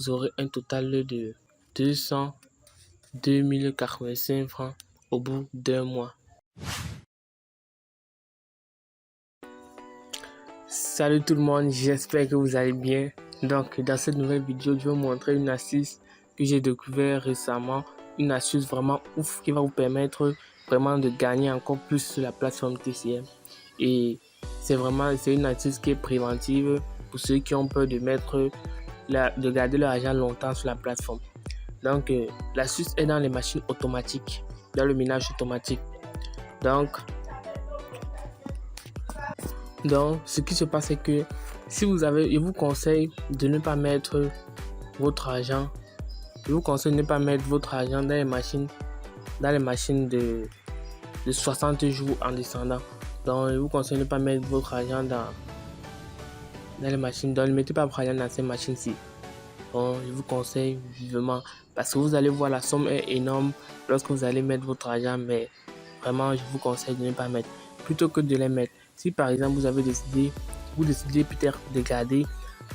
vous aurez un total de 202 085 francs au bout d'un mois. Salut tout le monde, j'espère que vous allez bien. Donc dans cette nouvelle vidéo, je vais vous montrer une astuce que j'ai découvert récemment. Une astuce vraiment ouf qui va vous permettre vraiment de gagner encore plus sur la plateforme TCM. Et c'est une astuce qui est préventive pour ceux qui ont peur de garder leur argent longtemps sur la plateforme. Donc l'astuce est dans les machines automatiques, dans le minage automatique. Donc ce qui se passe c'est que si vous avez, je vous conseille de ne pas mettre votre argent. Je vous conseille de ne pas mettre votre argent dans les machines de 60 jours en descendant. Donc je vous conseille de ne pas mettre votre argent dans les machines. Donc ne mettez pas votre argent dans ces machines-ci. Donc je vous conseille vivement parce que vous allez voir la somme est énorme lorsque vous allez mettre votre argent, mais vraiment je vous conseille de ne pas mettre plutôt que de les mettre. Si par exemple vous décidez peut-être de garder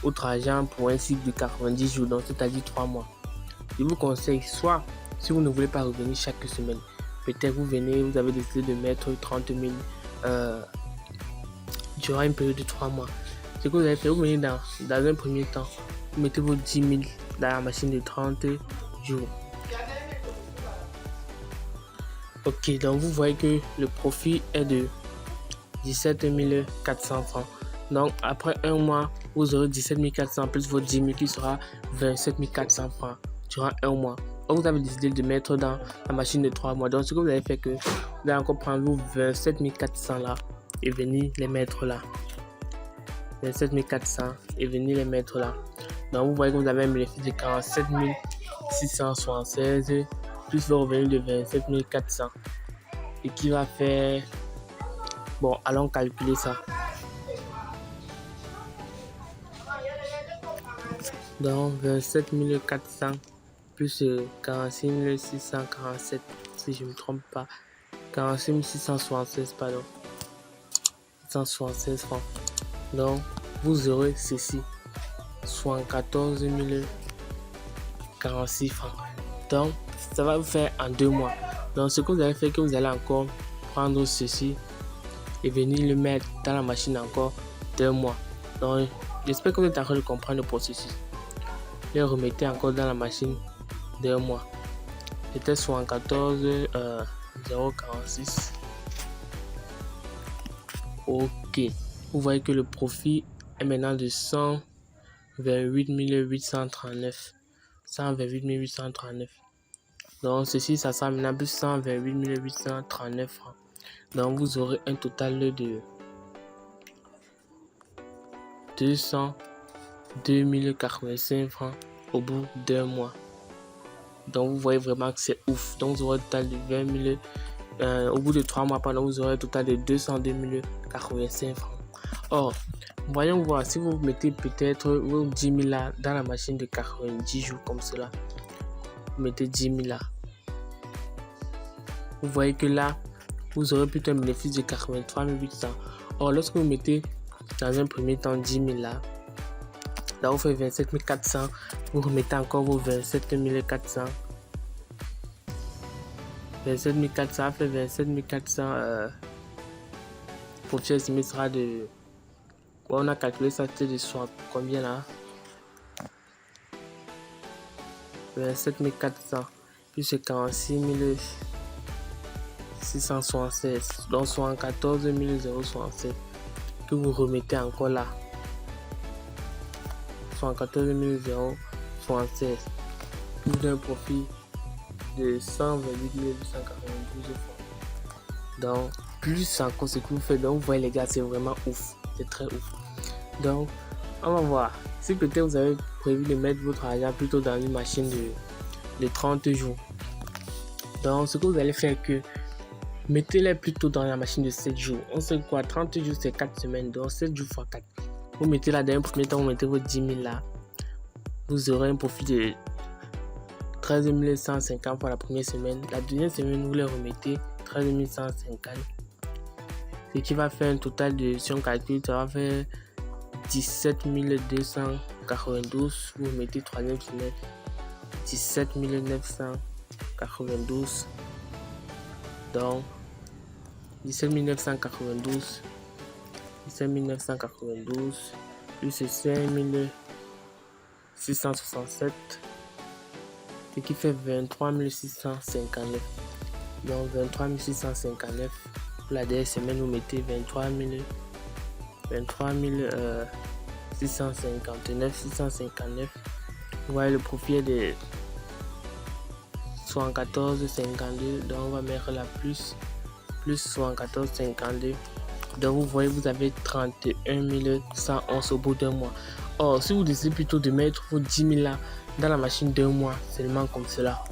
votre argent pour un cycle de 90 jours, donc c'est-à-dire 3 mois, je vous conseille soit si vous ne voulez pas revenir chaque semaine, peut-être vous avez décidé de mettre 30 000 durant une période de 3 mois. Ce que vous allez faire, vous venez dans un premier temps, vous mettez vos 10 000 dans la machine de 30 jours. Ok, donc vous voyez que le profit est de 17 400 francs. Donc après un mois, vous aurez 17 400 plus vos 10 000 qui sera 27 400 francs durant un mois. Donc vous avez décidé de mettre dans la machine de 3 mois. Donc ce que vous allez faire, que vous allez encore prendre vos 27 400 là et venir les mettre là. 27 400 et venir les mettre là. Donc vous voyez que vous avez un bénéfice de 47 676 plus le revenu de 27 400 et qui va faire, bon, allons calculer ça. Donc 27 400 plus 46 647, si je ne me trompe pas, 46 676 pardon, 176 francs. Donc vous aurez ceci, 74 046 francs. Donc ça va vous faire en 2 mois. Donc ce que vous allez faire, que vous allez encore prendre ceci et venir le mettre dans la machine encore 2 mois. Donc j'espère que vous êtes en train de comprendre le processus. Les remettez encore dans la machine 2 mois. C'était 74 046. Ok, vous voyez que le profit est maintenant de 128 839. 128 839. Donc ceci, ça sera maintenant plus 128 839 francs. Donc vous aurez un total de 202 085 francs au bout d'un mois. Donc vous voyez vraiment que c'est ouf. Donc vous aurez un total de 20 000 au bout de 3 mois, pendant vous aurez un total de 202 085 francs. Or, voyons voir, si vous mettez peut-être vos 10 000 là dans la machine de 90 jours comme cela, vous mettez 10 000 là, vous voyez que là vous aurez plutôt un bénéfice de 83 800. Or, lorsque vous mettez dans un premier temps 10 000 là, vous faites 27 400, vous remettez encore vos 27 400. 27 400 fait 27 400. Profit estimé sera de, on a calculé ça, c'était de soit combien là, 27 400 plus 46 676, donc 74 067 que vous remettez encore là, 74 076 pour un profit de 128 892 francs. Donc plus encore ce que vous faites. Donc vous voyez les gars, c'est vraiment ouf, c'est très ouf. Donc on va voir si peut-être vous avez prévu de mettre votre argent plutôt dans une machine de 30 jours. Donc ce que vous allez faire, que mettez-les plutôt dans la machine de 7 jours. On sait quoi, 30 jours c'est 4 semaines, donc 7 jours x 4. Vous mettez là dans un premier temps, vous mettez vos 10 000 là, vous aurez un profit de 13 150 pour la première semaine. La deuxième semaine, vous les remettez 13 150. Ce qui va faire un total de, si on calcule, ça va faire 17 200 92, vous mettez 3e trimestre 17 992. Donc 17 992 plus 5 667, ce qui fait 23 659. Donc 23 659 pour la dernière semaine, vous mettez 23 659. Vous voyez, le profil est de 74,52, donc on va mettre la plus 74,52. Donc vous voyez, vous avez 31 111 au bout d'un mois. Or, si vous décidez plutôt de mettre vos 10 000 là dans la machine d'un mois, seulement comme cela.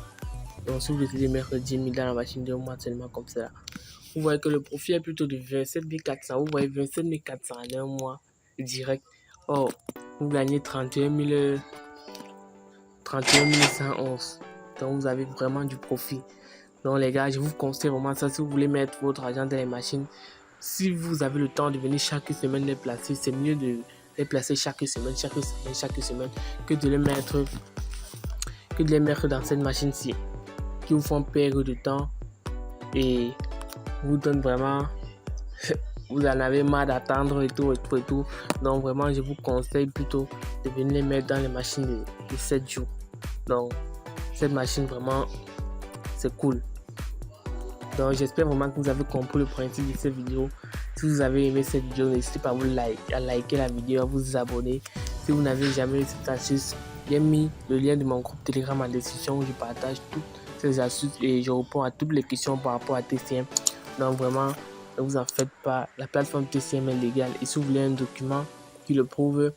Donc si vous décidez de mettre 10 000 dans la machine d'un mois, seulement comme cela, vous voyez que le profit est plutôt de 27 400. Vous voyez 27 400 en un mois direct. Or, vous gagnez 31 111. Donc vous avez vraiment du profit. Donc les gars, je vous conseille vraiment ça. Si vous voulez mettre votre argent dans les machines, si vous avez le temps de venir chaque semaine les placer, c'est mieux de les placer chaque semaine que de les mettre dans cette machine-ci qui vous font perdre de temps et vous donne vraiment vous en avez marre d'attendre et tout. Donc vraiment, je vous conseille plutôt de venir les mettre dans les machines de 7 jours. Donc cette machine vraiment c'est cool. Donc j'espère vraiment que vous avez compris le principe de cette vidéo. Si vous avez aimé cette vidéo, n'hésitez pas à liker la vidéo, à vous abonner. Si vous n'avez jamais eu cette astuce, j'ai mis le lien de mon groupe Telegram en description où je partage toutes ces astuces et je réponds à toutes les questions par rapport à TCM. Donc vraiment, ne vous en faites pas, la plateforme TCM est légale. Et si vous voulez un document qui le prouve,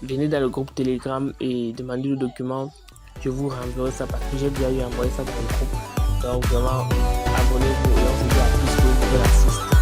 venez dans le groupe Telegram et demandez le document. Je vous renverrai ça parce que j'ai déjà eu envoyé ça dans le groupe. Donc vraiment, abonnez-vous et on se dit à plus pour une nouvelle astuce.